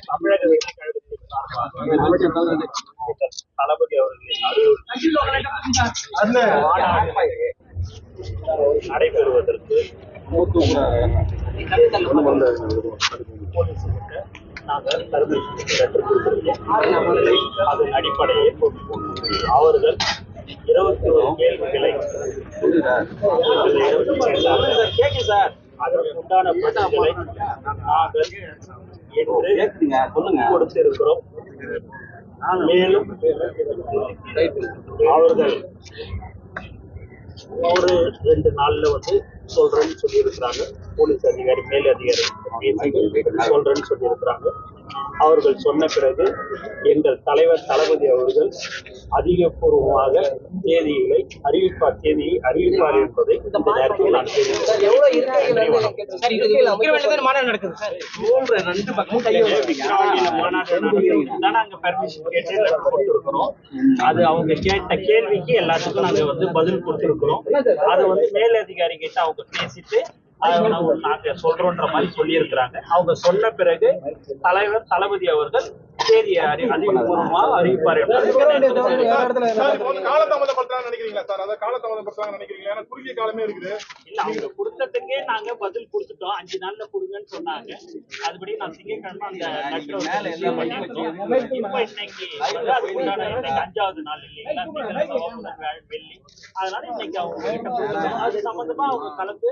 தமிழக வெற்றி கழகத்தின் சார்பாக தளபதி அவர்களின் நடைபெறுவதற்கு நாங்கள் அதன் அடிப்படையில் அவர்கள் 21 கேள்விகளை அதற்குண்டான பதில்களை நாங்கள் என்று கொடுத்திருக்கிறோம். மேலும் அவர்கள் 1-2 நாள்ல சொல்றேன்னு சொல்லியிருக்கிறாங்க. போலீஸ் அதிகாரி மேல் அதிகாரி சொல்றேன்னு சொல்லியிருக்கிறாங்க. அவர்கள் சொன்ன பிறகு எங்கள் தலைவர் தளபதி அவர்கள் அதிகபூர்வமாக தேதியை அறிவிப்பார் என்பதை இந்த நேரத்தில் நான் நாங்க பெர்மிஷன் கேட்டு கொடுத்திருக்கிறோம். அது அவங்க கேட்ட கேள்விக்கு எல்லாத்துக்கும் நாங்க பதில் கொடுத்திருக்கிறோம். அது மேலதிகாரி கிட்ட அவங்க பேசிட்டு நாங்க சொல்றோன்ற மாதிரி சொல்லி இருக்கிறாங்க. அவங்க சொன்ன பிறகு தலைவர் தளபதி அவர்கள் தேதியை அதிகபூர்வமாக அறிவிப்பார். இல்ல அவங்க கொடுத்ததுக்கே நாங்க பதில் கொடுத்துட்டோம். 5 நாள்ல கொடுங்கன்னு சொன்னாங்க. அதுபடி நான் திங்கட்கிழமை அந்த லெட்டர் பண்ணிருக்கோம். இப்ப இன்னைக்கு 5வது நாள் இல்லைங்களா, வெள்ளி. அதனால இன்னைக்கு அவங்க அது சம்பந்தமா அவங்க கலந்து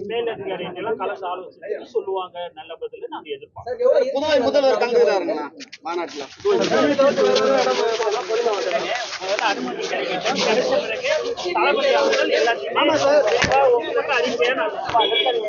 மேலதிகாரிகள் எல்லாம் கலந்து ஆலோசனை சொல்லுவாங்க. நல்ல பதில் நாங்க எதிர்பார்க்கிறோம். முதல்வர் கலந்துக்கிறாருங்களா மாநாட்டுல? அனுமதி கிடைச்ச பிறகு தளபதி அவர்கள் எல்லாத்தையுமே அறிக்கையா